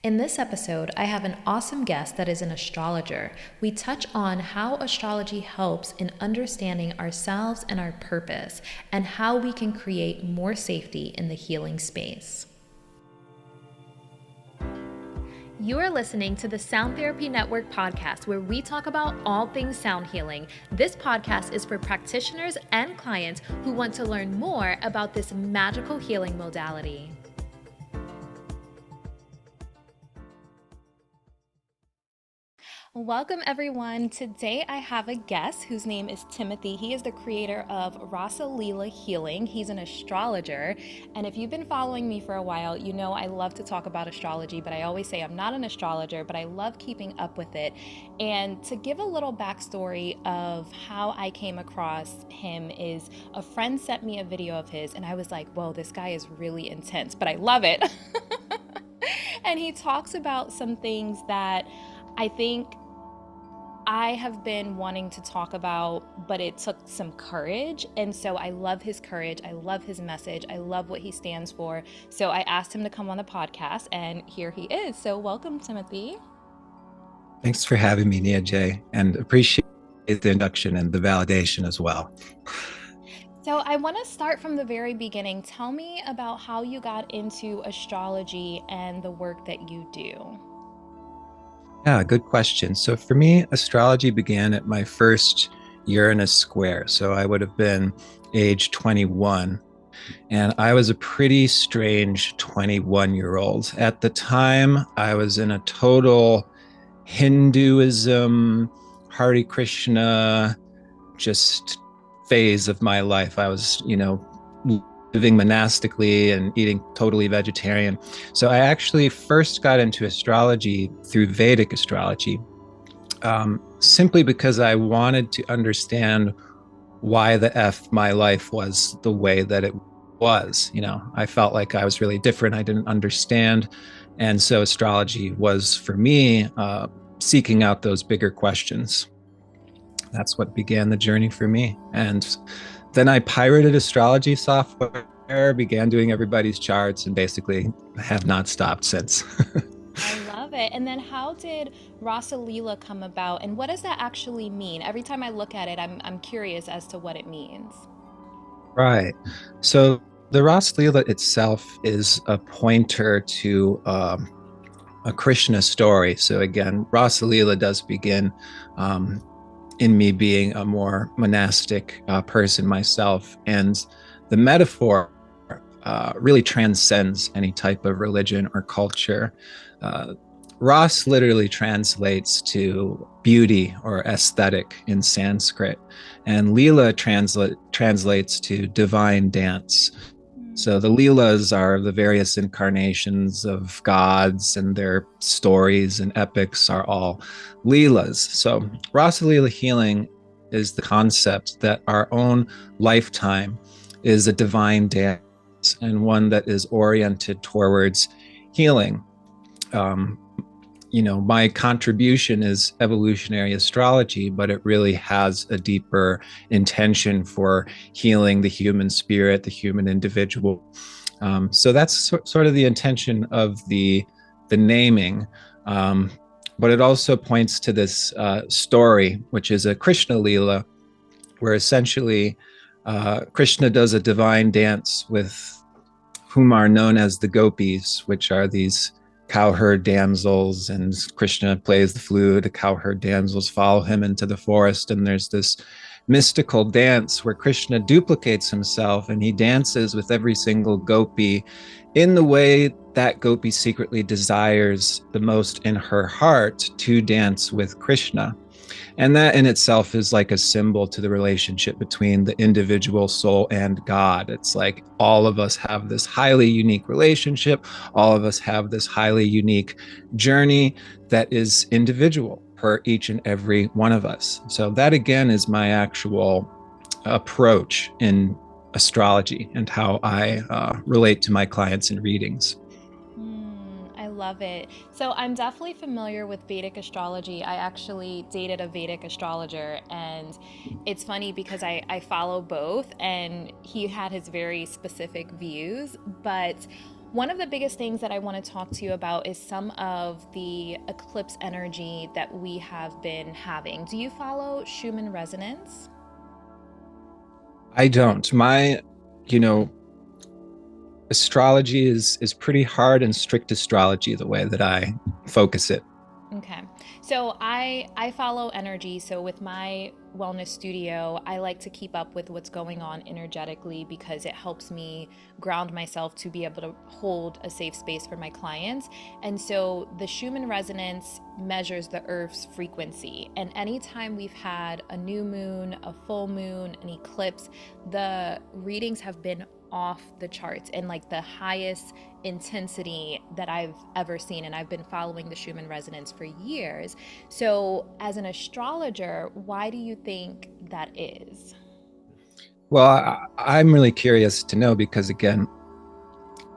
In this episode, I have an awesome guest that is an astrologer. We touch on how astrology helps in understanding ourselves and our purpose, and how we can create more safety in the healing space. You are listening to the Sound Therapy Network podcast, where we talk about all things sound healing. This podcast is for practitioners and clients who want to learn more about this magical healing modality. Welcome everyone. Today I have a guest whose name is Timothy. He is the creator of Rasa Lila Healing. He's an astrologer. And if you've been following me for a while, you know I love to talk about astrology, but I always say I'm not an astrologer, but I love keeping up with it. And to give a little backstory of how I came across him is a friend sent me a video of his and I was like, whoa, this guy is really intense, but I love it. And he talks about some things that I think I have been wanting to talk about, but it took some courage. And so I love his courage. I love his message. I love what he stands for. So I asked him to come on the podcast, and here he is. So welcome, Timothy. Thanks for having me, Nia J, and appreciate the induction and the validation as well. So I want to start from the very beginning. Tell me about how you got into astrology and the work that you do. Yeah, good question. So for me, astrology began at my first Uranus square. So I would have been age 21. And I was a pretty strange 21-year-old. At the time, I was in a total Hinduism, Hare Krishna, just phase of my life. I was, living monastically and eating totally vegetarian. So I actually first got into astrology through Vedic astrology, simply because I wanted to understand why the F my life was the way that it was. I felt like I was really different. I didn't understand. And so astrology was, for me, seeking out those bigger questions. That's what began the journey for me. And then I pirated astrology software, began doing everybody's charts, and basically have not stopped since. I love it. And then how did Rasa Lila come about, and what does that actually mean? Every time I look at it, I'm curious as to what it means. Right. So the Rasa Lila itself is a pointer to a Krishna story. So again, Rasa Lila does begin in me being a more monastic person myself. And the metaphor really transcends any type of religion or culture. Ras literally translates to beauty or aesthetic in Sanskrit, and Lila translates to divine dance. So the Leelas are the various incarnations of gods, and their stories and epics are all Leelas. So Rasa Lila Healing is the concept that our own lifetime is a divine dance, and one that is oriented towards healing. My contribution is evolutionary astrology, but it really has a deeper intention for healing the human spirit, the human individual. So that's sort of the intention of the naming. But it also points to this story, which is a Krishna Lila, where essentially Krishna does a divine dance with whom are known as the gopis, which are these cowherd damsels, and Krishna plays the flute. The cowherd damsels follow him into the forest, and there's this mystical dance where Krishna duplicates himself, and he dances with every single gopi in the way that gopi secretly desires the most in her heart to dance with Krishna. And that in itself is like a symbol to the relationship between the individual soul and God. It's like all of us have this highly unique relationship. All of us have this highly unique journey that is individual per each and every one of us. So that again is my actual approach in astrology and how I relate to my clients in readings. I love it. So I'm definitely familiar with Vedic astrology. I actually dated a Vedic astrologer, and it's funny because I follow both, and he had his very specific views. But One of the biggest things that I want to talk to you about is some of the eclipse energy that we have been having. Do you follow Schumann resonance? I don't. My, you know, astrology is pretty hard and strict astrology the way that I focus it. Okay. So I follow energy. So with my wellness studio, I like to keep up with what's going on energetically because it helps me ground myself to be able to hold a safe space for my clients. And so the Schumann resonance measures the earth's frequency. And anytime we've had a new moon, a full moon, an eclipse, the readings have been off the charts and like the highest intensity that I've ever seen. And I've been following the Schumann resonance for years. So, as an astrologer, why do you think that is? Well, I'm really curious to know because, again,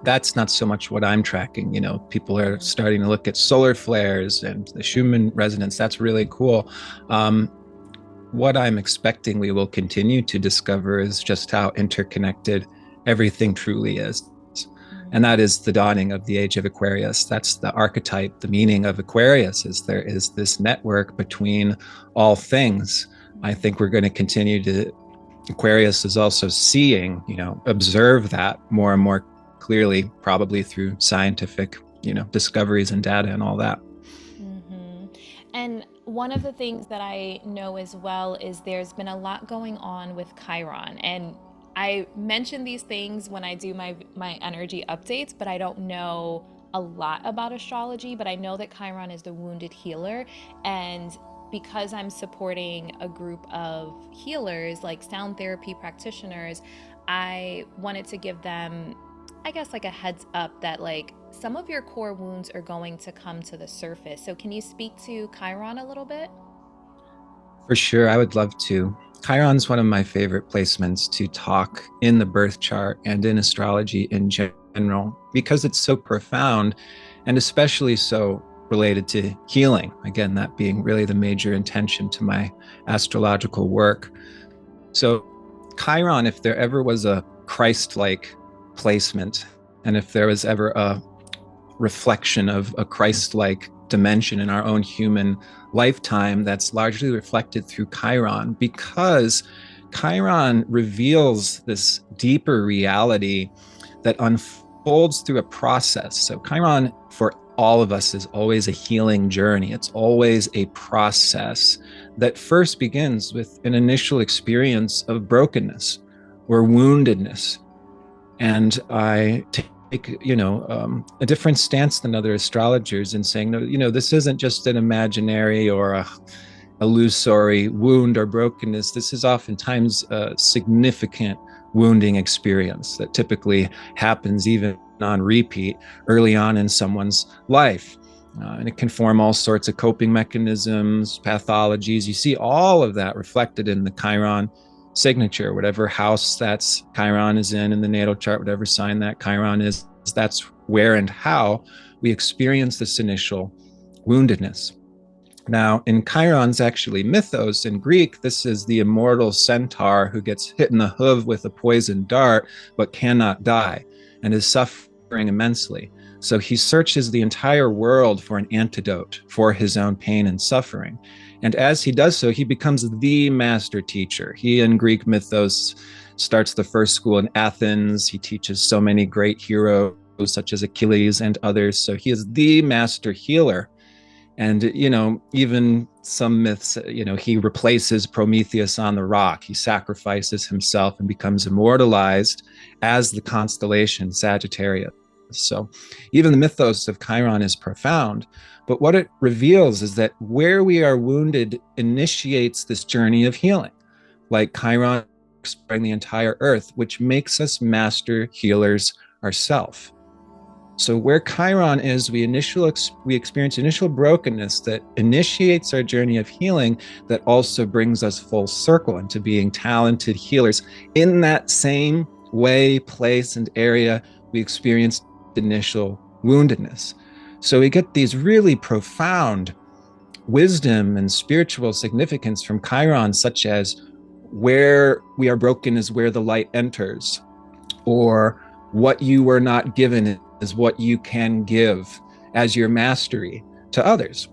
that's not so much what I'm tracking. People are starting to look at solar flares and the Schumann resonance. That's really cool. What I'm expecting we will continue to discover is just how interconnected everything truly is. And that is the dawning of the age of Aquarius. That's the archetype, the meaning of Aquarius is there is this network between all things. I think we're going to continue to, Aquarius is also seeing, observe that more and more clearly, probably through scientific, discoveries and data and all that. Mm-hmm. And one of the things that I know as well is there's been a lot going on with Chiron. And I mention these things when I do my energy updates, but I don't know a lot about astrology, but I know that Chiron is the wounded healer. And because I'm supporting a group of healers, like sound therapy practitioners, I wanted to give them, I guess, like a heads up that like some of your core wounds are going to come to the surface. So can you speak to Chiron a little bit? For sure, I would love to. Chiron's one of my favorite placements to talk in the birth chart and in astrology in general because it's so profound and especially so related to healing. Again, that being really the major intention to my astrological work. So, Chiron, if there ever was a Christ like placement, and if there was ever a reflection of a Christ-like dimension in our own human lifetime, that's largely reflected through Chiron, because Chiron reveals this deeper reality that unfolds through a process. So Chiron for all of us is always a healing journey. It's always a process that first begins with an initial experience of brokenness or woundedness. And I take a different stance than other astrologers in saying, no, this isn't just an imaginary or a illusory wound or brokenness. This is oftentimes a significant wounding experience that typically happens even on repeat early on in someone's life. And it can form all sorts of coping mechanisms, pathologies. You see all of that reflected in the Chiron signature, whatever house that's Chiron is in the natal chart, whatever sign that Chiron is, that's where and how we experience this initial woundedness. Now, in Chiron's actually mythos in Greek, this is the immortal centaur who gets hit in the hoof with a poisoned dart but cannot die and is suffering immensely. So he searches the entire world for an antidote for his own pain and suffering. And as he does so, he becomes the master teacher. He, in Greek mythos, starts the first school in Athens. He teaches so many great heroes such as Achilles and others. So he is the master healer. And, even some myths, he replaces Prometheus on the rock. He sacrifices himself and becomes immortalized as the constellation Sagittarius. So even the mythos of Chiron is profound. But what it reveals is that where we are wounded initiates this journey of healing, like Chiron exploring the entire earth, which makes us master healers ourselves. So where Chiron is, we experience initial brokenness that initiates our journey of healing, that also brings us full circle into being talented healers. In that same way, place, and area, we experience initial woundedness. So we get these really profound wisdom and spiritual significance from Chiron, such as where we are broken is where the light enters, or what you were not given is what you can give as your mastery to others.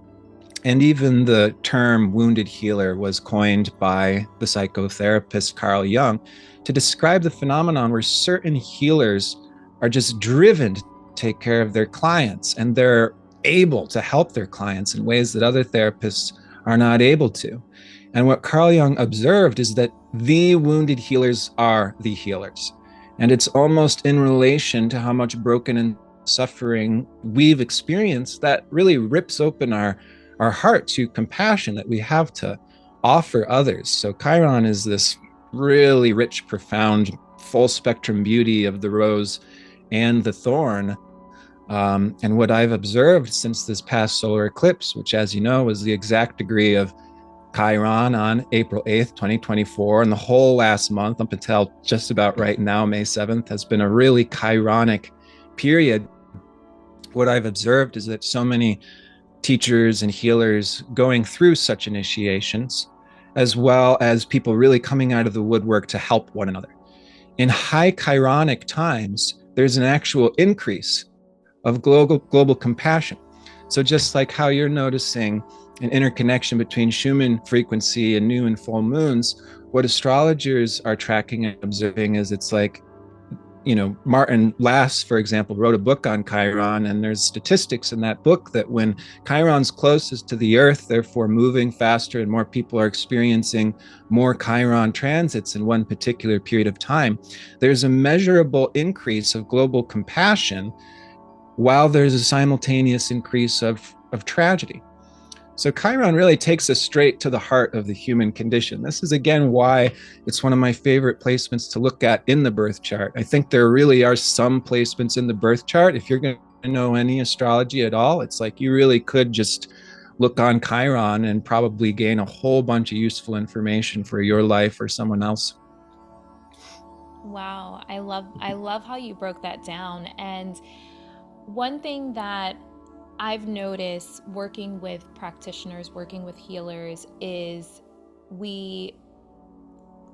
And even the term wounded healer was coined by the psychotherapist Carl Jung to describe the phenomenon where certain healers are just driven to take care of their clients, and they're able to help their clients in ways that other therapists are not able to. And what Carl Jung observed is that the wounded healers are the healers. And it's almost in relation to how much broken and suffering we've experienced that really rips open our heart to compassion that we have to offer others. So Chiron is this really rich, profound, full spectrum beauty of the rose and the thorn. And what I've observed since this past solar eclipse, which, as you know, was the exact degree of Chiron on April 8th, 2024, and the whole last month up until just about right now, May 7th, has been a really Chironic period. What I've observed is that so many teachers and healers going through such initiations, as well as people really coming out of the woodwork to help one another. In high Chironic times, there's an actual increase of global compassion. So just like how you're noticing an interconnection between Schumann frequency and new and full moons, what astrologers are tracking and observing is it's like, Martin Lass, for example, wrote a book on Chiron, and there's statistics in that book that when Chiron's closest to the Earth, therefore moving faster and more people are experiencing more Chiron transits in one particular period of time, there's a measurable increase of global compassion while there's a simultaneous increase of tragedy. So Chiron really takes us straight to the heart of the human condition. This is, again, why it's one of my favorite placements to look at in the birth chart. I think there really are some placements in the birth chart. If you're going to know any astrology at all, it's like you really could just look on Chiron and probably gain a whole bunch of useful information for your life or someone else. Wow, I love how you broke that down. And one thing that I've noticed working with practitioners, working with healers, is we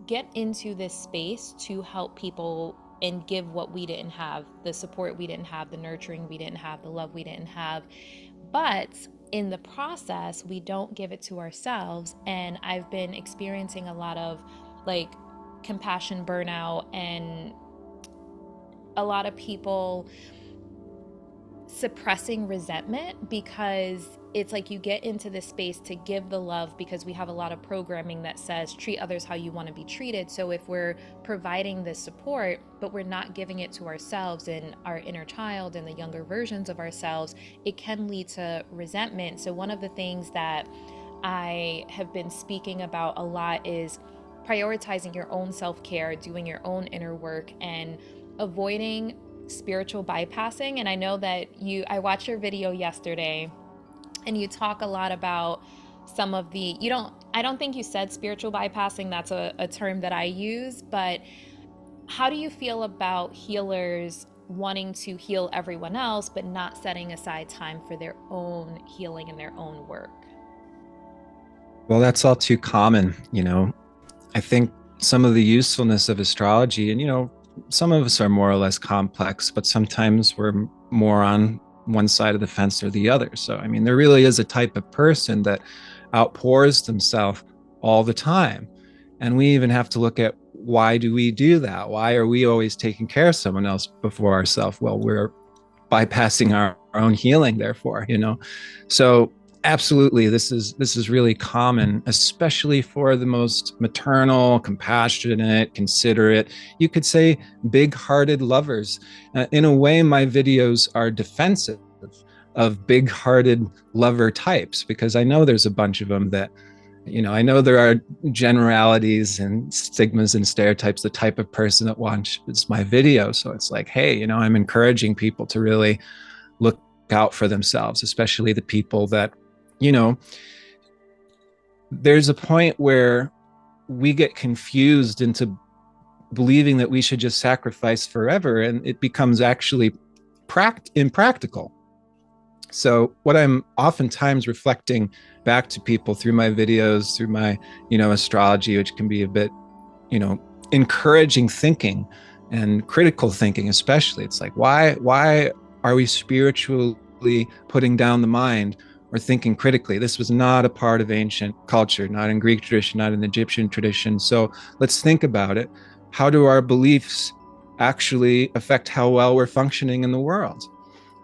get into this space to help people and give what we didn't have, the support we didn't have, the nurturing we didn't have, the love we didn't have. But in the process, we don't give it to ourselves. And I've been experiencing a lot of like compassion burnout, and a lot of people suppressing resentment, because it's like you get into this space to give the love because we have a lot of programming that says treat others how you want to be treated. So if we're providing this support but we're not giving it to ourselves and our inner child and the younger versions of ourselves, it can lead to resentment. So one of the things that I have been speaking about a lot is prioritizing your own self-care, doing your own inner work, and avoiding spiritual bypassing. And I know that I watched your video yesterday and you talk a lot about some of the, I don't think you said spiritual bypassing, that's a term that I use, but how do you feel about healers wanting to heal everyone else but not setting aside time for their own healing and their own work? Well, that's all too common. I think some of the usefulness of astrology, and some of us are more or less complex, but sometimes we're more on one side of the fence or the other. So, I mean, there really is a type of person that outpours themselves all the time. And we even have to look at, why do we do that? Why are we always taking care of someone else before ourselves? Well, we're bypassing our own healing, therefore, So absolutely, this is really common, especially for the most maternal, compassionate, considerate, you could say big-hearted lovers. In a way, my videos are defensive of big-hearted lover types, because I know there's a bunch of them that, I know there are generalities and stigmas and stereotypes, the type of person that watches my video. So it's like, hey, I'm encouraging people to really look out for themselves, especially the people that, there's a point where we get confused into believing that we should just sacrifice forever, and it becomes actually impractical. So what I'm oftentimes reflecting back to people through my videos, through my, astrology, which can be a bit, encouraging thinking and critical thinking, especially. It's like, why Are we spiritually putting down the mind or thinking critically? This was not a part of ancient culture, not in Greek tradition, not in Egyptian tradition. So let's think about it. How do our beliefs actually affect how well we're functioning in the world?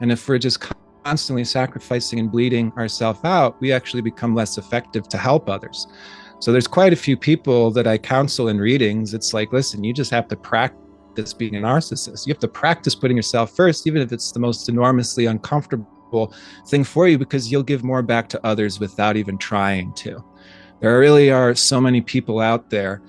And if we're just constantly sacrificing and bleeding ourselves out, we actually become less effective to help others. So there's quite a few people that I counsel in readings. It's like, listen, you just have to practice being a narcissist. You have to practice putting yourself first, even if it's the most enormously uncomfortable thing for you, because you'll give more back to others without even trying to. There really are so many people out there.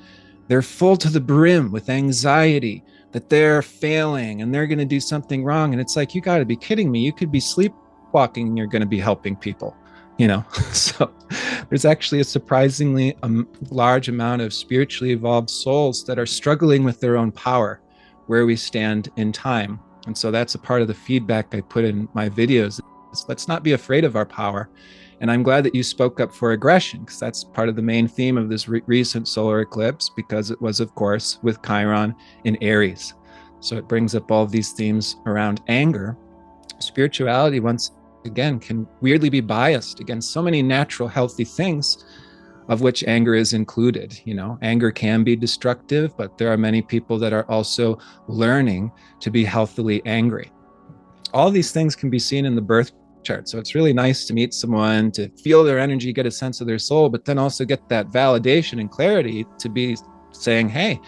They're full to the brim with anxiety that they're failing and they're going to do something wrong. And it's like, you got to be kidding me. You could be sleepwalking and you're going to be helping people, you know? So there's actually a surprisingly large amount of spiritually evolved souls that are struggling with their own power, where we stand in time. And so that's a part of the feedback I put in my videos. Let's not be afraid of our power. And I'm glad that you spoke up for aggression, because that's part of the main theme of this recent solar eclipse, because it was, of course, with Chiron in Aries. So it brings up all of these themes around anger. Spirituality, once again, can weirdly be biased against so many natural, healthy things, of which anger is included. You know, anger can be destructive, but there are many people that are also learning to be healthily angry. All these things can be seen in the birth chart. So it's really nice to meet someone, to feel their energy, get a sense of their soul, but then also get that validation and clarity to be saying, hey,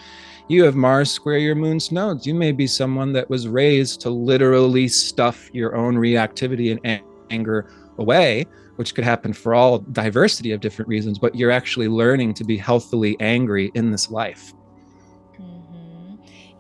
you have Mars square your moon's nodes. You may be someone that was raised to literally stuff your own reactivity and anger away, which could happen for all diversity of different reasons, but you're actually learning to be healthily angry in this life.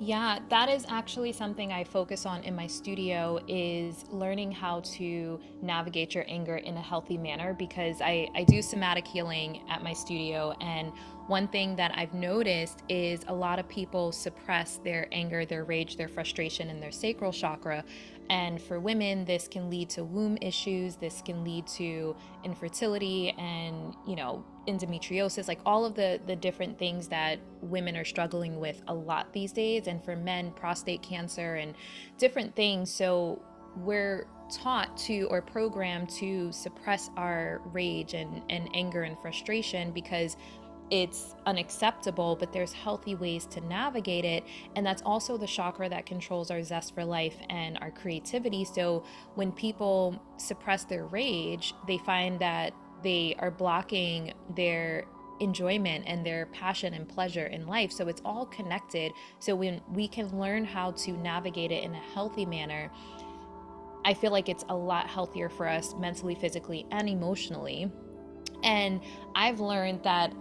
Yeah, that is actually something I focus on in my studio, is learning how to navigate your anger in a healthy manner, because I do somatic healing at my studio. And one thing that I've noticed is a lot of people suppress their anger, their rage, their frustration in their sacral chakra. And for women, this can lead to womb issues. This can lead to infertility and, endometriosis, like all of the different things that women are struggling with a lot these days. And for men, prostate cancer and different things. So we're taught to, or programmed to, suppress our rage and anger and frustration because it's unacceptable, but there's healthy ways to navigate it. And that's also the chakra that controls our zest for life and our creativity. So when people suppress their rage, they find that they are blocking their enjoyment and their passion and pleasure in life. So it's all connected. So when we can learn how to navigate it in a healthy manner, I feel like it's a lot healthier for us mentally, physically, and emotionally. And I've learned that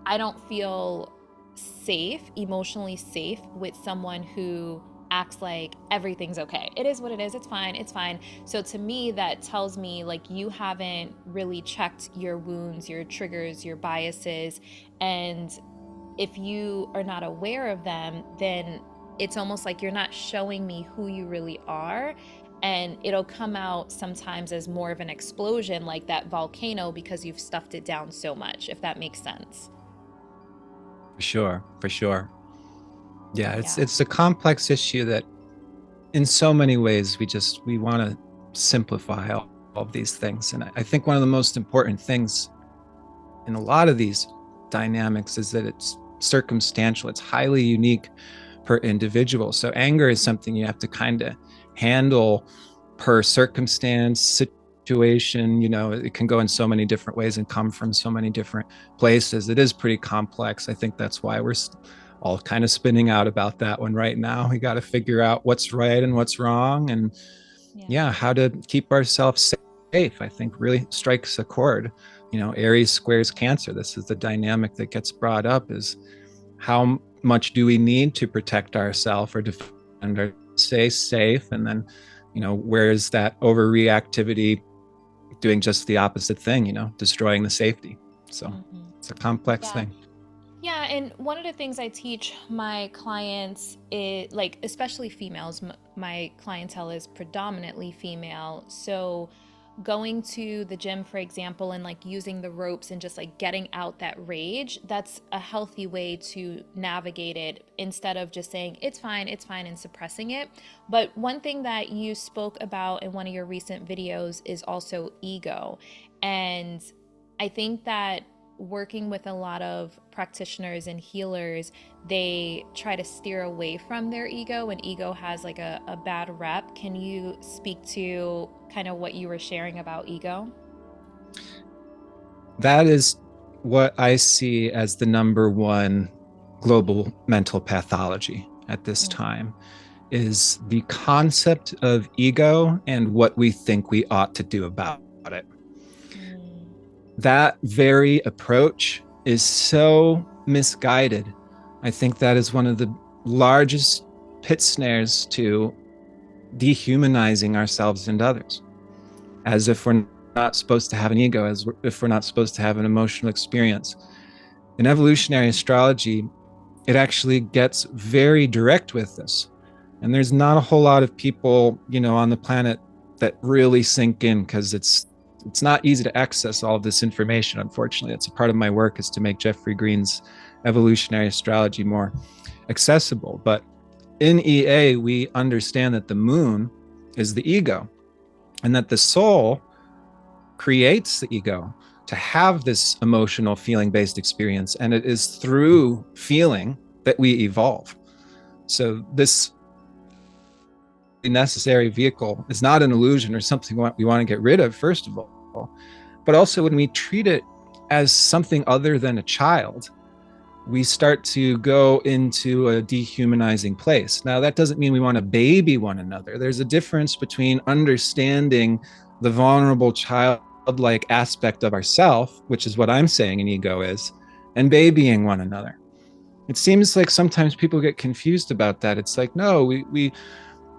I don't feel safe, emotionally safe, with someone who acts like everything's okay. It is what it is. It's fine. It's fine. So to me, that tells me like you haven't really checked your wounds, your triggers, your biases. And if you are not aware of them, then it's almost like you're not showing me who you really are. And it'll come out sometimes as more of an explosion, like that volcano, because you've stuffed it down so much, if that makes sense. For sure, for sure. Yeah, Yeah. it's a complex issue that in so many ways we want to simplify all of these things. And I think one of the most important things in a lot of these dynamics is that it's circumstantial, it's highly unique per individual. So anger is something you have to kind of handle per circumstance, situation. You know, it can go in so many different ways and come from so many different places. It is pretty complex. I think that's why we're all kind of spinning out about that one right now. We got to figure out what's right and what's wrong, and Yeah. yeah, how to keep ourselves safe. I think really strikes a chord. You know, Aries squares Cancer. This is the dynamic that gets brought up: is how much do we need to protect ourselves or defend or stay safe, and then, you know, where is that overreactivity doing just the opposite thing, you know, destroying the safety. So Mm-hmm. it's a complex Yeah. thing. Yeah, and one of the things I teach my clients is, especially females, my clientele is predominantly female. So going to the gym, for example, and like using the ropes and just like getting out that rage, that's a healthy way to navigate it instead of just saying it's fine, and suppressing it. But one thing that you spoke about in one of your recent videos is also ego. And I think that working with a lot of practitioners and healers, they try to steer away from their ego, and ego has like a bad rep. Can you speak to kind of what you were sharing about ego? That is what I see as the number one global mental pathology at this Mm. time, is the concept of ego and what we think we ought to do about it. Mm. That very approach is so misguided. I think that is one of the largest pit snares to dehumanizing ourselves and others, as if we're not supposed to have an ego, as if we're not supposed to have an emotional experience. In evolutionary astrology, it actually gets very direct with this. And there's not a whole lot of people, on the planet that really sink in, because it's not easy to access all of this information. Unfortunately, it's a part of my work, is to make Jeffrey Green's evolutionary astrology more accessible. But in EA, we understand that the moon is the ego, and that the soul creates the ego to have this emotional feeling based experience. And it is through feeling that we evolve. So this necessary vehicle is not an illusion or something we want to get rid of, first of all, but also when we treat it as something other than a child, we start to go into a dehumanizing place. Now, that doesn't mean we want to baby one another. There's a difference between understanding the vulnerable childlike aspect of ourself, which is what I'm saying an ego is, and babying one another. It seems like sometimes people get confused about that. It's like, no, we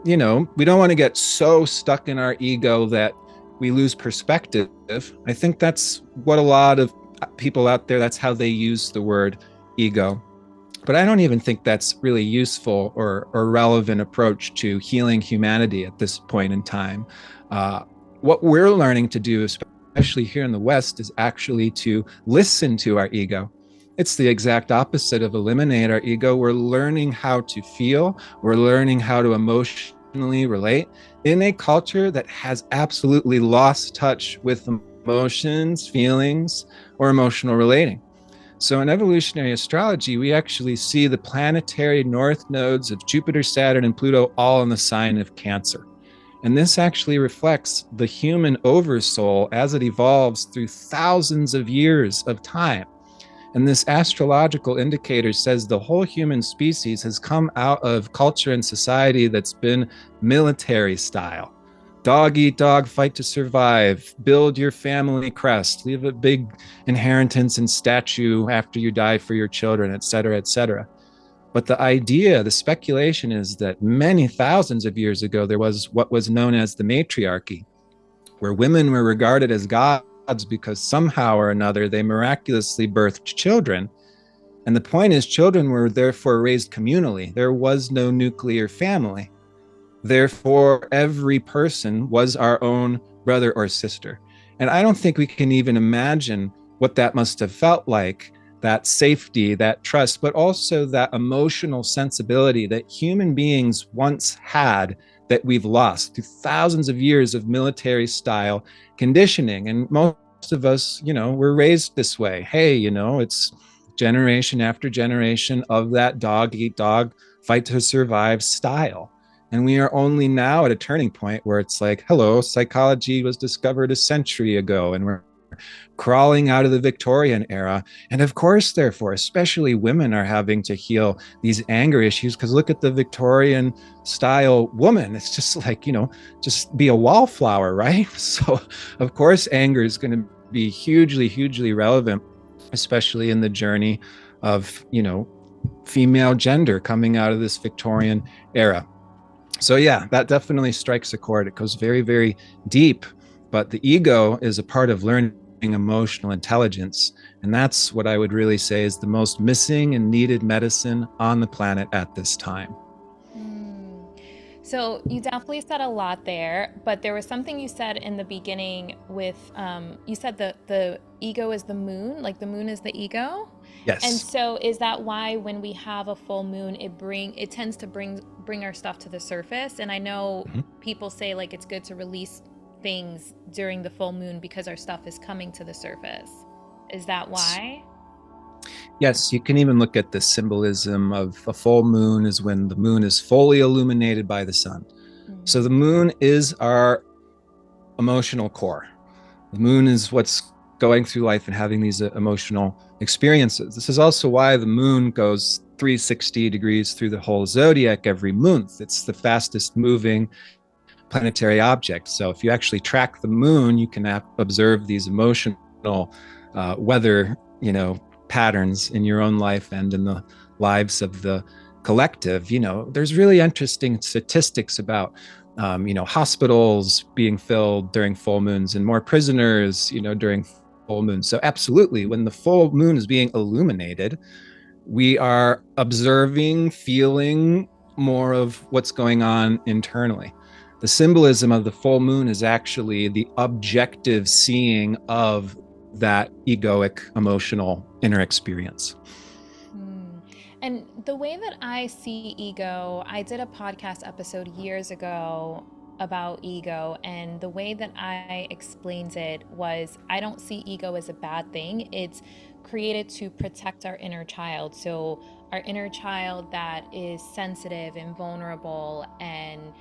don't want to get so stuck in our ego that we lose perspective. I think that's what a lot of people out there, that's how they use the word ego. But I don't even think that's really useful or relevant approach to healing humanity at this point in time. What we're learning to do, especially here in the West, is actually to listen to our ego. It's the exact opposite of eliminate our ego. We're learning how to feel. We're learning how to emotionally relate in a culture that has absolutely lost touch with emotions, feelings, or emotional relating. So in evolutionary astrology, we actually see the planetary north nodes of Jupiter, Saturn, and Pluto all in the sign of Cancer. And this actually reflects the human oversoul as it evolves through thousands of years of time. And this astrological indicator says the whole human species has come out of culture and society that's been military style. Dog eat dog, fight to survive, build your family crest, leave a big inheritance and statue after you die for your children, et cetera, et cetera. But the idea, the speculation is that many thousands of years ago, there was what was known as the matriarchy, where women were regarded as gods because somehow or another they miraculously birthed children. And the point is, children were therefore raised communally. There was no nuclear family. Therefore, every person was our own brother or sister. And I don't think we can even imagine what that must have felt like, that safety, that trust, but also that emotional sensibility that human beings once had that we've lost through thousands of years of military style conditioning. And most of us, we're raised this way. Hey, it's generation after generation of that dog eat dog, fight to survive style. And we are only now at a turning point where it's like, hello, psychology was discovered a century ago, and we're crawling out of the Victorian era. And of course, therefore, especially women are having to heal these anger issues, because look at the Victorian style woman. It's just like, just be a wallflower, right? So, of course, anger is going to be hugely, hugely relevant, especially in the journey of, female gender coming out of this Victorian era. So yeah, that definitely strikes a chord. It goes very, very deep, but the ego is a part of learning emotional intelligence. And that's what I would really say is the most missing and needed medicine on the planet at this time. Mm. So you definitely said a lot there, but there was something you said in the beginning with you said the ego is the moon, like the moon is the ego. And Yes. so is that why when we have a full moon it tends to bring our stuff to the surface? And I know Mhm. people say like it's good to release things during the full moon because our stuff is coming to the surface. Is that why? Yes, you can even look at the symbolism of a full moon is when the moon is fully illuminated by the sun. So the Mm. moon is our emotional core. The moon is what's going through life and having these emotional experiences. This is also why the moon goes 360 degrees through the whole zodiac every month. It's the fastest moving planetary object. So if you actually track the moon, you can observe these emotional weather, patterns in your own life and in the lives of the collective. There's really interesting statistics about hospitals being filled during full moons and more prisoners, during full moons. So absolutely, when the full moon is being illuminated, we are observing, feeling more of what's going on internally. The symbolism of the full moon is actually the objective seeing of that egoic emotional inner experience. Hmm. And the way that I see ego, I did a podcast episode years ago about ego, and the way that I explained it was I don't see ego as a bad thing. It's created to protect our inner child. So, our inner child that is sensitive and vulnerable and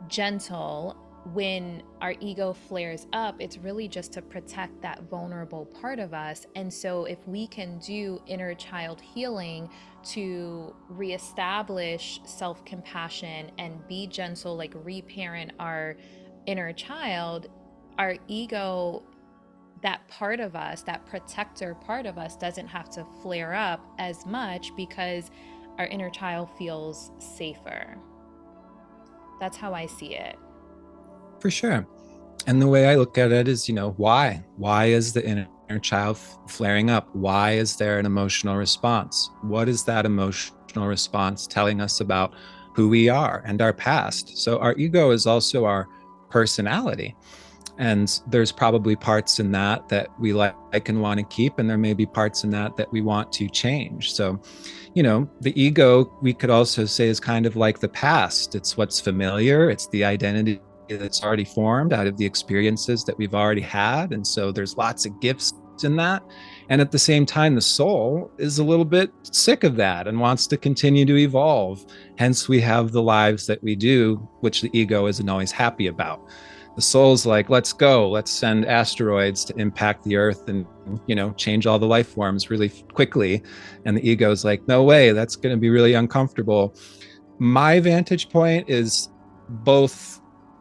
gentle, when our ego flares up, it's really just to protect that vulnerable part of us. And so, if we can do inner child healing to reestablish self compassion and be gentle, like reparent our inner child, our ego, that part of us, that protector part of us, doesn't have to flare up as much because our inner child feels safer. That's how I see it. For sure. And the way I look at it is, why? Why is the inner child flaring up? Why is there an emotional response? What is that emotional response telling us about who we are and our past? So, our ego is also our personality. And there's probably parts in that we like and want to keep, and there may be parts in that we want to change. So, the ego, we could also say, is kind of like the past. It's what's familiar, it's the identity that's already formed out of the experiences that we've already had. And so there's lots of gifts in that. And at the same time, the soul is a little bit sick of that and wants to continue to evolve. Hence, we have the lives that we do, which the ego isn't always happy about. The soul's like, let's go, let's send asteroids to impact the earth and change all the life forms really quickly. And the ego's like, no way, that's going to be really uncomfortable. My vantage point is both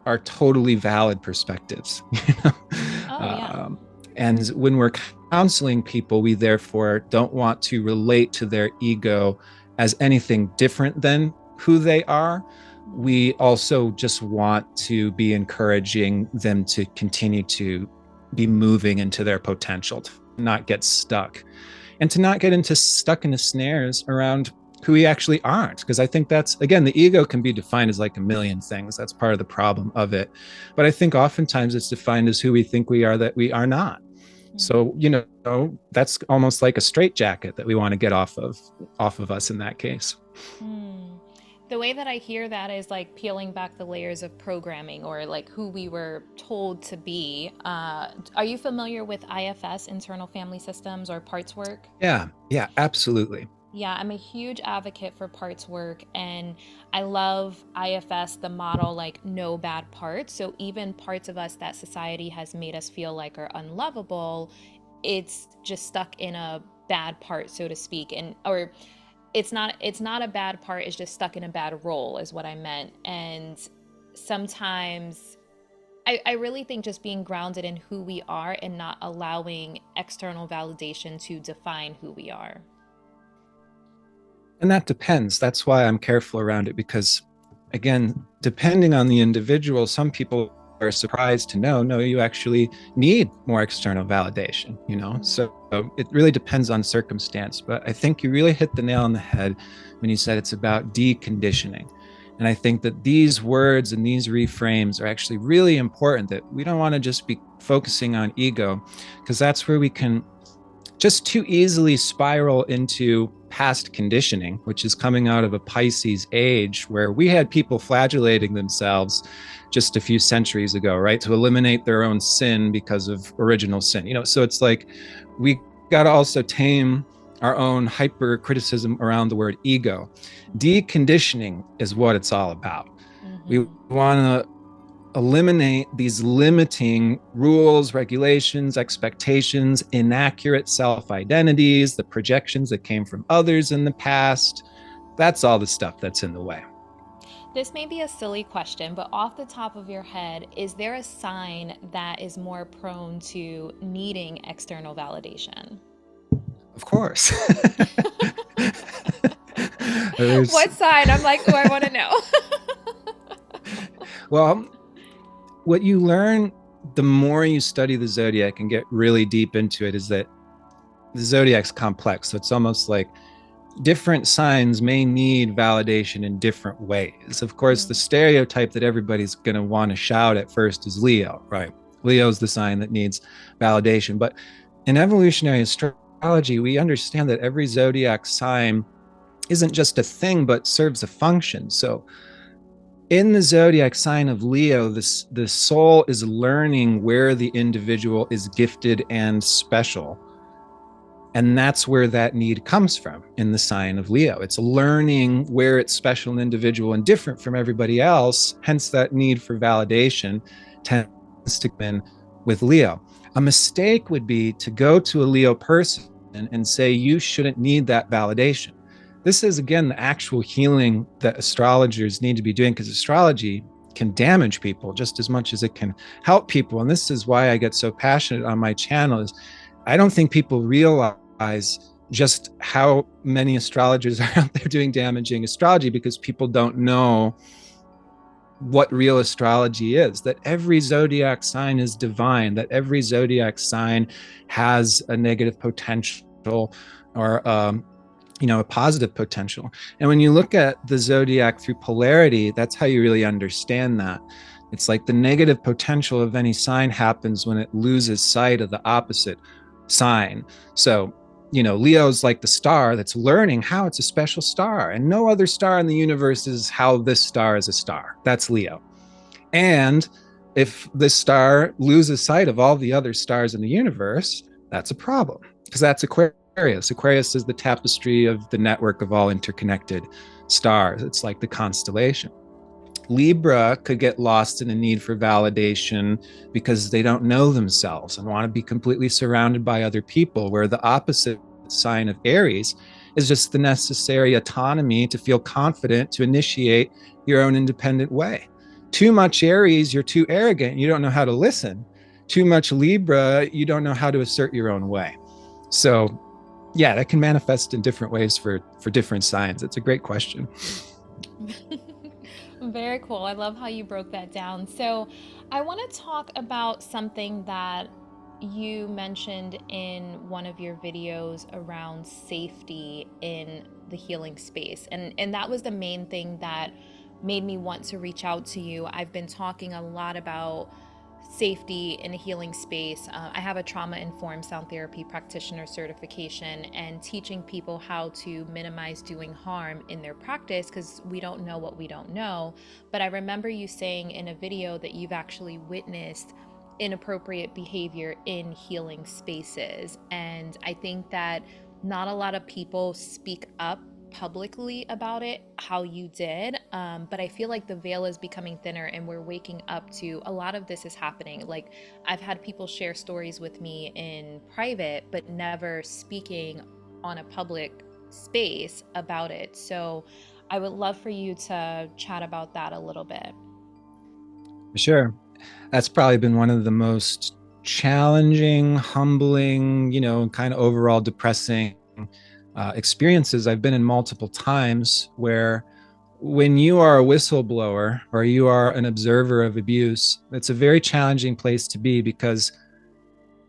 are totally valid perspectives. Oh, yeah. um, and when we're counseling people, we therefore don't want to relate to their ego as anything different than who they are. We also just want to be encouraging them to continue to be moving into their potential, to not get stuck and to not get stuck into snares around who we actually aren't. Because I think that's, again, the ego can be defined as like a million things. That's part of the problem of it. But I think oftentimes it's defined as who we think we are that we are not. So, that's almost like a straitjacket that we want to get off of us in that case. Hmm. The way that I hear that is like peeling back the layers of programming or like who we were told to be. Are you familiar with IFS, internal family systems, or parts work? Yeah, yeah, absolutely. Yeah, I'm a huge advocate for parts work, and I love IFS, the model, like no bad parts. So even parts of us that society has made us feel like are unlovable, it's just stuck in a bad part, so to speak. And or it's not a bad part, it's just stuck in a bad role is what I meant. And sometimes I really think just being grounded in who we are and not allowing external validation to define who we are. And that depends. That's why I'm careful around it because, again, depending on the individual, some people are surprised to know, no, you actually need more external validation. So it really depends on circumstance. But I think you really hit the nail on the head when you said it's about deconditioning. And I think that these words and these reframes are actually really important, that we don't want to just be focusing on ego, because that's where we can just too easily spiral into past conditioning, which is coming out of a Pisces age where we had people flagellating themselves just a few centuries ago, right? To eliminate their own sin because of original sin. So it's like we got to also tame our own hyper criticism around the word ego. Deconditioning is what it's all about. We Mm-hmm. want to eliminate these limiting rules, regulations, expectations, inaccurate self-identities, the projections that came from others in the past. That's all the stuff that's in the way. This may be a silly question, but off the top of your head, is there a sign that is more prone to needing external validation? Of course. There's, What sign? I'm like, oh, I want to know. well, what you learn the more you study the zodiac and get really deep into it is that the zodiac's complex. So it's almost like different signs may need validation in different ways. Of course, the stereotype that everybody's going to want to shout at first is Leo, right? Leo's the sign that needs validation. But in evolutionary astrology, we understand that every zodiac sign isn't just a thing, but serves a function. So in the zodiac sign of Leo, the soul is learning where the individual is gifted and special. And that's where that need comes from in the sign of Leo. It's learning where it's special and individual and different from everybody else. Hence, that need for validation tends to come in with Leo. A mistake would be to go to a Leo person and say, you shouldn't need that validation. This is, again, the actual healing that astrologers need to be doing, because astrology can damage people just as much as it can help people. And this is why I get so passionate on my channel, is I don't think people realize just how many astrologers are out there doing damaging astrology, because people don't know what real astrology is, that every zodiac sign is divine, that every zodiac sign has a negative potential or a positive potential. And when you look at the zodiac through polarity, that's how you really understand that. It's like the negative potential of any sign happens when it loses sight of the opposite sign. So, Leo's like the star that's learning how it's a special star, and no other star in the universe is how this star is a star. That's Leo. And if this star loses sight of all the other stars in the universe, that's a problem, because that's Aquarius. Aquarius is the tapestry of the network of all interconnected stars. It's like the constellation. Libra could get lost in a need for validation because they don't know themselves and want to be completely surrounded by other people, where the opposite sign of Aries is just the necessary autonomy to feel confident to initiate your own independent way. Too much Aries, you're too arrogant, you don't know how to listen. Too much Libra, you don't know how to assert your own way. So yeah, that can manifest in different ways for different signs. It's a great question. Very cool. I love how you broke that down. So, I want to talk about something that you mentioned in one of your videos around safety in the healing space. And that was the main thing that made me want to reach out to you. I've been talking a lot about safety in a healing space. I have a trauma informed sound therapy practitioner certification, and teaching people how to minimize doing harm in their practice, because we don't know what we don't know. But I remember you saying in a video that you've actually witnessed inappropriate behavior in healing spaces. And I think that not a lot of people speak up publicly about it how you did, but I feel like the veil is becoming thinner and we're waking up to a lot of this is happening. Like, I've had people share stories with me in private but never speaking on a public space about it. So I would love for you to chat about that a little bit. Sure. That's probably been one of the most challenging, humbling, kind of overall depressing experiences I've been in multiple times, where when you are a whistleblower or you are an observer of abuse, it's a very challenging place to be, because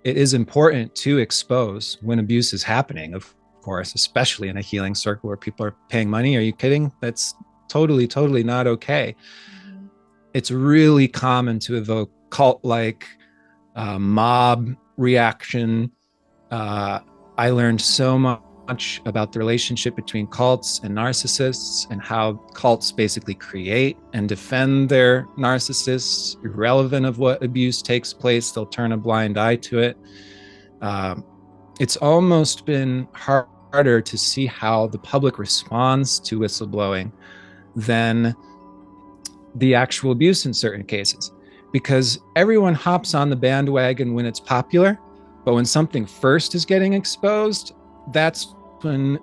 it is important to expose when abuse is happening, of course, especially in a healing circle where people are paying money. Are you kidding? That's totally, totally not okay. Mhm. It's really common to evoke cult-like mob reaction. I learned so much about the relationship between cults and narcissists and how cults basically create and defend their narcissists, irrelevant of what abuse takes place. They'll turn a blind eye to it. Um, it's almost been harder to see how the public responds to whistleblowing than the actual abuse in certain cases, because everyone hops on the bandwagon when it's popular, but when something first is getting exposed, that's when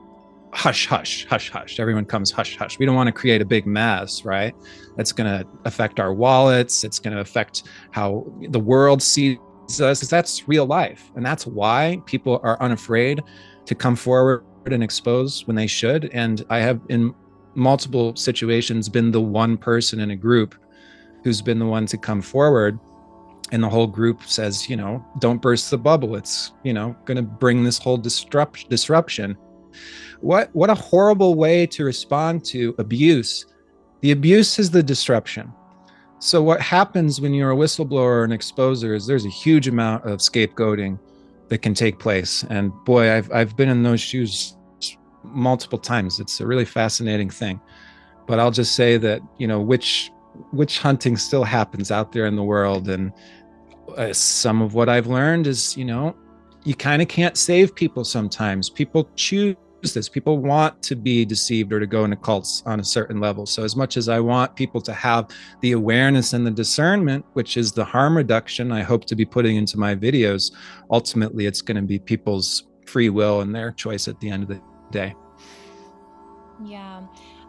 hush, hush, hush, hush. Everyone comes hush, hush. We don't want to create a big mess, right? That's going to affect our wallets. It's going to affect how the world sees us, because that's real life. And that's why people are unafraid to come forward and expose when they should. And I have, in multiple situations, been the one person in a group who's been the one to come forward, and the whole group says, don't burst the bubble. It's, going to bring this whole disruption. What a horrible way to respond to abuse. The abuse is the disruption. So what happens when you're a whistleblower and exposer is there's a huge amount of scapegoating that can take place. And boy, I've been in those shoes multiple times. It's a really fascinating thing. But I'll just say that, witch hunting still happens out there in the world. And some of what I've learned is, you kind of can't save people sometimes. People choose this. People want to be deceived or to go into cults on a certain level. So as much as I want people to have the awareness and the discernment, which is the harm reduction I hope to be putting into my videos, ultimately it's going to be people's free will and their choice at the end of the day. Yeah,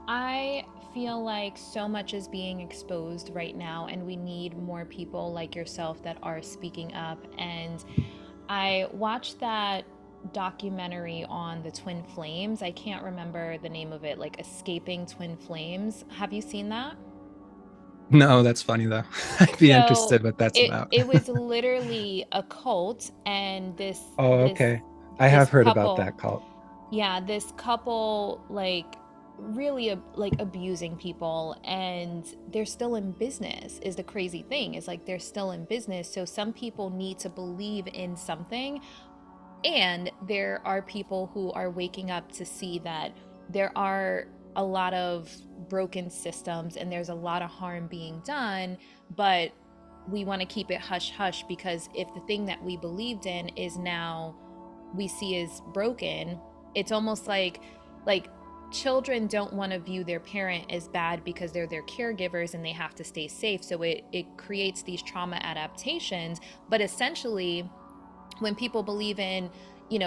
I feel like so much is being exposed right now, and we need more people like yourself that are speaking up. And I watched that documentary on the twin flames. I can't remember the name of it, like Escaping Twin Flames. Have you seen that? No, that's funny though. I'd be So interested what that's it about. it was literally a cult, and Oh, this okay. I this have heard about couple, that cult. yeah, this couple, like, really like abusing people, and they're still in business. Is the crazy thing, is like they're still in business. So some people need to believe in something, and there are people who are waking up to see that there are a lot of broken systems and there's a lot of harm being done, but we want to keep it hush hush, because if the thing that we believed in is now we see as broken, it's almost like children don't want to view their parent as bad because they're their caregivers and they have to stay safe. So it creates these trauma adaptations. But essentially, when people believe in,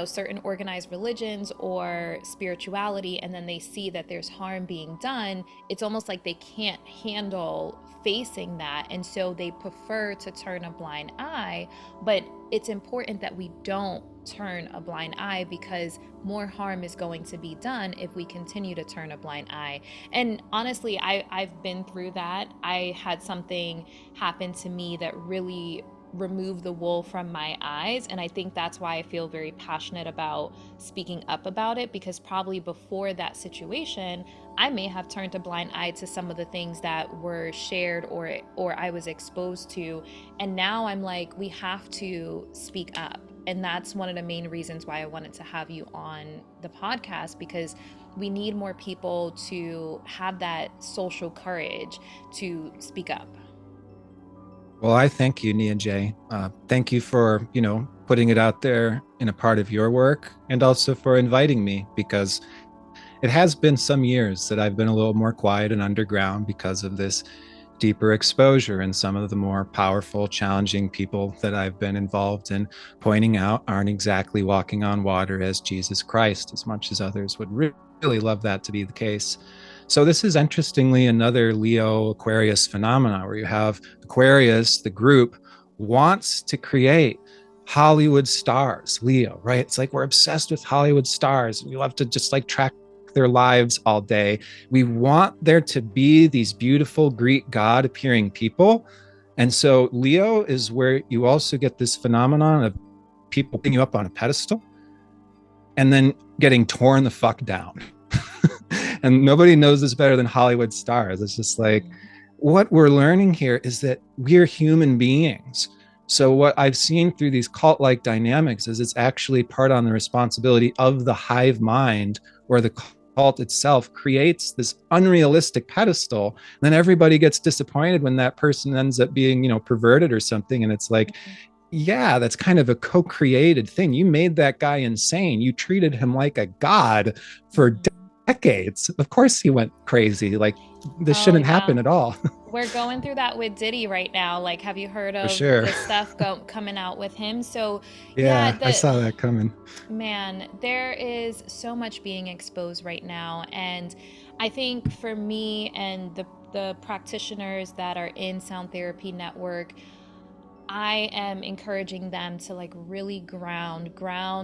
certain organized religions or spirituality, and then they see that there's harm being done, it's almost like they can't handle facing that, and so they prefer to turn a blind eye. But it's important that we don't turn a blind eye, because more harm is going to be done if we continue to turn a blind eye. And honestly, I've been through that. I had something happen to me that really remove the wool from my eyes, and I think that's why I feel very passionate about speaking up about it, because probably before that situation I may have turned a blind eye to some of the things that were shared or I was exposed to. And now I'm like, we have to speak up. And that's one of the main reasons why I wanted to have you on the podcast, because we need more people to have that social courage to speak up. Well, I thank you, Nia J. Thank you for, putting it out there in a part of your work, and also for inviting me, because it has been some years that I've been a little more quiet and underground because of this deeper exposure. And some of the more powerful, challenging people that I've been involved in pointing out aren't exactly walking on water as Jesus Christ, as much as others would really love that to be the case. So this is, interestingly, another Leo Aquarius phenomena, where you have Aquarius, the group, wants to create Hollywood stars. Leo, right? It's like we're obsessed with Hollywood stars. We love to just like track their lives all day. We want there to be these beautiful Greek god appearing people. And so Leo is where you also get this phenomenon of people putting you up on a pedestal and then getting torn the fuck down. And nobody knows this better than Hollywood stars. It's just like, what we're learning here is that we're human beings. So what I've seen through these cult-like dynamics is it's actually part on the responsibility of the hive mind, or the cult itself creates this unrealistic pedestal. And then everybody gets disappointed when that person ends up being, perverted or something. And it's like, yeah, that's kind of a co-created thing. You made that guy insane. You treated him like a god for decades. Of course he went crazy. Like, this Oh shouldn't yeah. happen at all. We're going through that with Diddy right now. Like, have you heard For of sure. the stuff coming out with him? So, yeah, Yeah, I saw that coming. man, there is so much being exposed right now, and I think for me and the practitioners that are in Sound Therapy Network, I am encouraging them to like really ground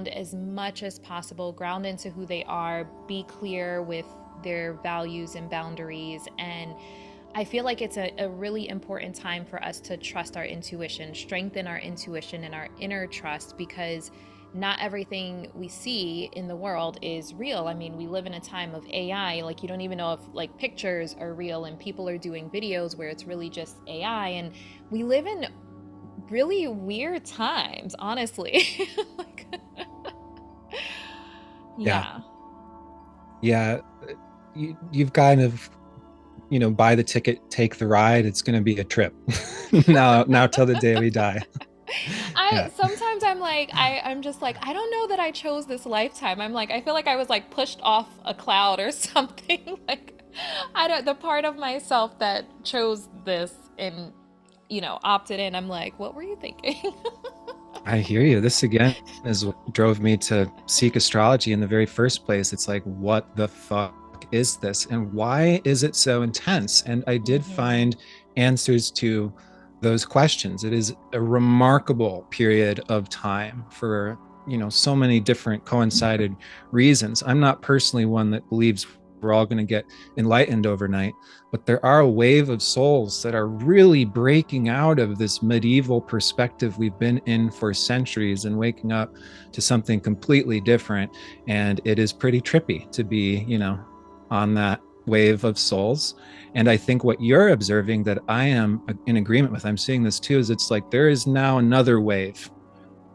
as much as possible, ground into who they are, be clear with their values and boundaries. And I feel like it's a really important time for us to trust our intuition, strengthen our intuition and our inner trust, because not everything we see in the world is real. I mean, we live in a time of AI. Like, you don't even know if like pictures are real, and people are doing videos where it's really just AI. And we live in really weird times, honestly. Like, Yeah. yeah. Yeah. You've kind of, buy the ticket, take the ride. It's going to be a trip. Now till the day we die. I Yeah. sometimes I'm like I'm just like, I don't know that I chose this lifetime. I'm like, I feel like I was like pushed off a cloud or something. Like, I don't, the part of myself that chose this and opted in, I'm like, what were you thinking? I hear you. This again is what drove me to seek astrology in the very first place. It's like, what the fuck is this? And why is it so intense? And I did Mm-hmm. find answers to those questions. It is a remarkable period of time for, so many different coincided reasons. I'm not personally one that believes we're all going to get enlightened overnight, but there are a wave of souls that are really breaking out of this medieval perspective we've been in for centuries and waking up to something completely different. And it is pretty trippy to be, on that wave of souls. And I think what you're observing that I am in agreement with, I'm seeing this too, is it's like there is now another wave,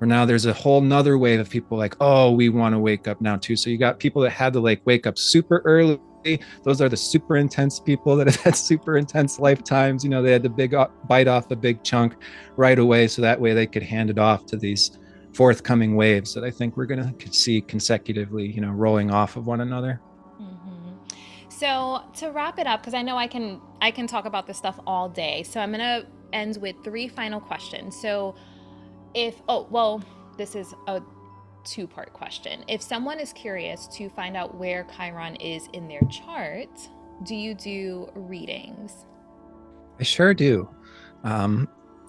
or now there's a whole nother wave of people like, oh, we want to wake up now too. So you got people that had to like wake up super early. Those are the super intense people that have had super intense lifetimes. They had to bite off a big chunk right away, so that way they could hand it off to these forthcoming waves that I think we're going to see consecutively, rolling off of one another. Mm-hmm. So to wrap it up, because I know I can talk about this stuff all day. So I'm gonna end with three final questions. So if oh well, this is a two-part question. If someone is curious to find out where Chiron is in their chart, do you do readings? I sure do. Um,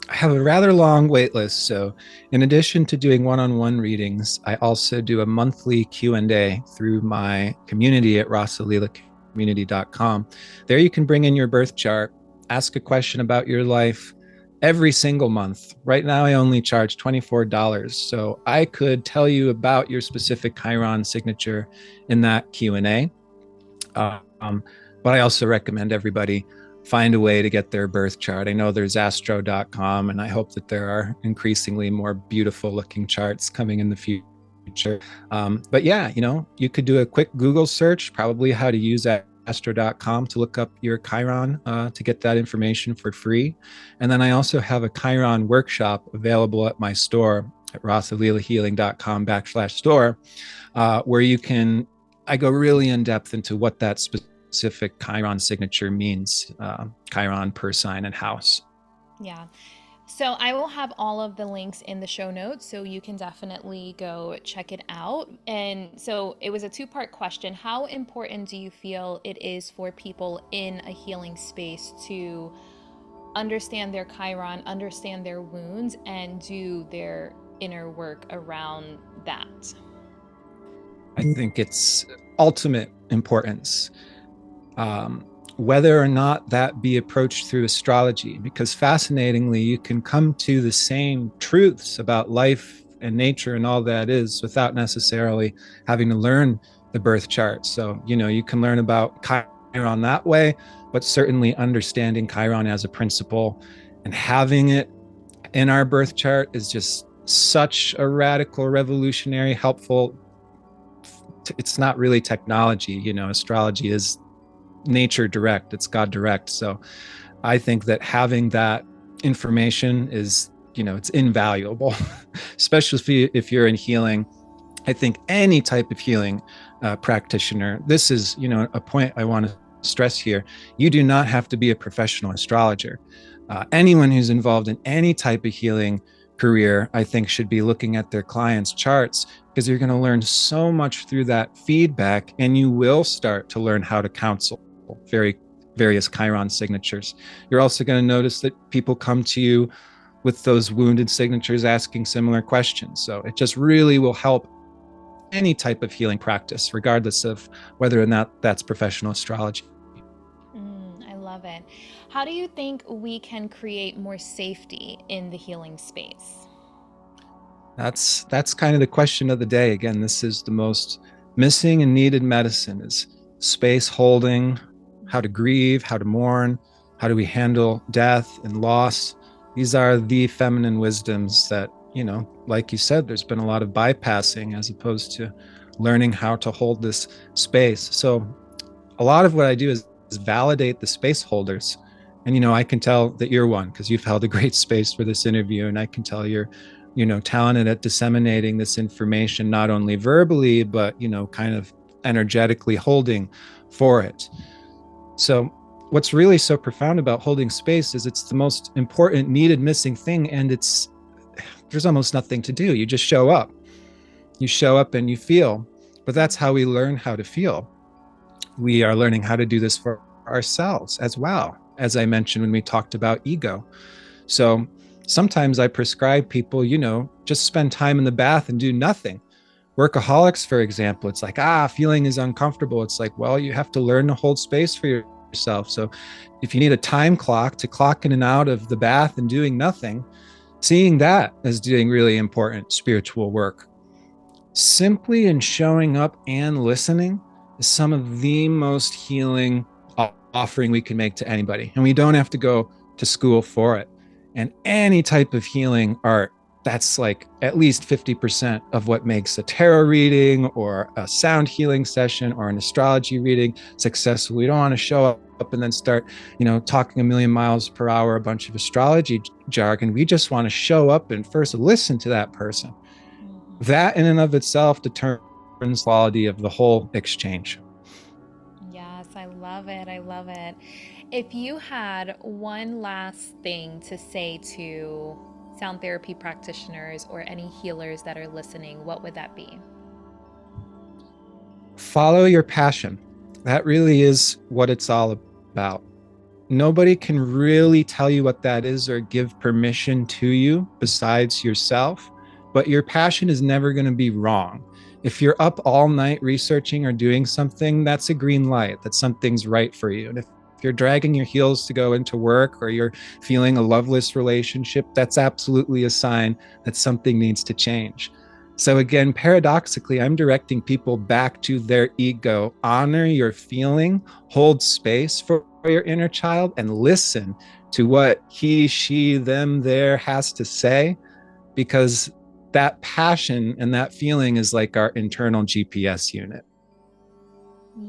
I have a rather long wait list. So in addition to doing one-on-one readings, I also do a monthly Q&A through my community at RasaLilaCommunity.com. There you can bring in your birth chart, ask a question about your life every single month. Right now, I only charge $24. So I could tell you about your specific Chiron signature in that Q&A. Um, but I also recommend everybody find a way to get their birth chart. I know there's astro.com, and I hope that there are increasingly more beautiful looking charts coming in the future. But yeah, you could do a quick Google search, probably how to use astro.com to look up your Chiron to get that information for free. And then I also have a Chiron workshop available at my store at rasalilahealing.com/store, where I go really in depth into what that specific Chiron signature means, Chiron per sign and house. Yeah. So I will have all of the links in the show notes, so you can definitely go check it out. And so it was a two-part question. How important do you feel it is for people in a healing space to understand their Chiron, understand their wounds, and do their inner work around that? I think it's ultimate importance. Whether or not that be approached through astrology, because fascinatingly, you can come to the same truths about life and nature and all that is without necessarily having to learn the birth chart. So, you can learn about Chiron that way, but certainly understanding Chiron as a principle and having it in our birth chart is just such a radical, revolutionary, helpful. It's not really technology. Astrology is nature direct, it's God direct. So I think that having that information is, it's invaluable, especially if you're in healing. I think any type of healing practitioner, this is, a point I want to stress here. You do not have to be a professional astrologer. Anyone who's involved in any type of healing career, I think, should be looking at their clients' charts, because you're going to learn so much through that feedback, and you will start to learn how to counsel various Chiron signatures. You're also going to notice that people come to you with those wounded signatures asking similar questions. So it just really will help any type of healing practice, regardless of whether or not that's professional astrology. I love it. How do you think we can create more safety in the healing space? That's kind of the question of the day. Again, this is the most missing and needed medicine, is space holding, how to grieve, how to mourn, how do we handle death and loss. These are the feminine wisdoms that, like you said, there's been a lot of bypassing as opposed to learning how to hold this space. So a lot of what I do is validate the space holders. And, I can tell that you're one, because you've held a great space for this interview. And I can tell you're, talented at disseminating this information, not only verbally, but, kind of energetically holding for it. So what's really so profound about holding space is it's the most important, needed, missing thing. And there's almost nothing to do. You just show up. You show up and you feel. But that's how we learn how to feel. We are learning how to do this for ourselves as well, as I mentioned when we talked about ego. So sometimes I prescribe people, just spend time in the bath and do nothing. Workaholics, for example, it's like, feeling is uncomfortable. It's like, well, you have to learn to hold space for yourself. So if you need a time clock to clock in and out of the bath and doing nothing, seeing that as doing really important spiritual work. Simply in showing up and listening is some of the most healing offering we can make to anybody. And we don't have to go to school for it. And any type of healing art, that's like at least 50% of what makes a tarot reading or a sound healing session or an astrology reading successful. We don't want to show up and then start, talking a million miles per hour, a bunch of astrology jargon. We just want to show up and first listen to that person. That in and of itself determines the quality of the whole exchange. Yes, I love it. I love it. If you had one last thing to say to sound therapy practitioners or any healers that are listening, what would that be? Follow your passion. That really is what it's all about. Nobody can really tell you what that is or give permission to you besides yourself, but your passion is never going to be wrong. If you're up all night researching or doing something, that's a green light, that something's right for you. And if you're dragging your heels to go into work, or you're feeling a loveless relationship, that's absolutely a sign that something needs to change. So again, paradoxically, I'm directing people back to their ego. Honor your feeling, hold space for your inner child, and listen to what he, she, them, there has to say, because that passion and that feeling is like our internal GPS unit.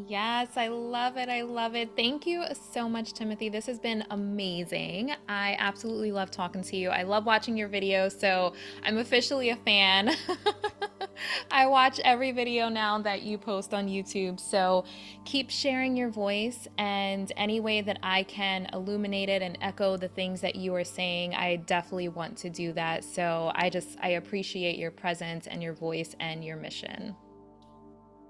Yes, I love it. I love it. Thank you so much, Timothy. This has been amazing. I absolutely love talking to you. I love watching your videos, so I'm officially a fan. I watch every video now that you post on YouTube. So keep sharing your voice, and any way that I can illuminate it and echo the things that you are saying, I definitely want to do that. So I appreciate your presence and your voice and your mission.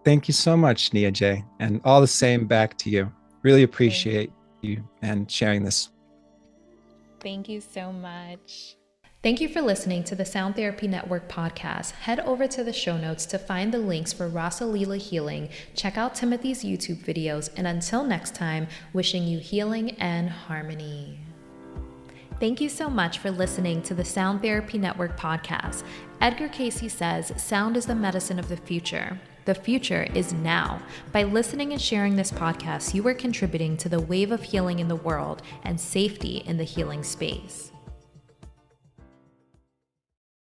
Thank you so much, Nia J. And all the same back to you. Really appreciate you and sharing this. Thank you so much. Thank you for listening to the Sound Therapy Network podcast. Head over to the show notes to find the links for Rasa Lila Healing. Check out Timothy's YouTube videos. And until next time, wishing you healing and harmony. Thank you so much for listening to the Sound Therapy Network podcast. Edgar Cayce says, sound is the medicine of the future. The future is now. By listening and sharing this podcast, you are contributing to the wave of healing in the world and safety in the healing space.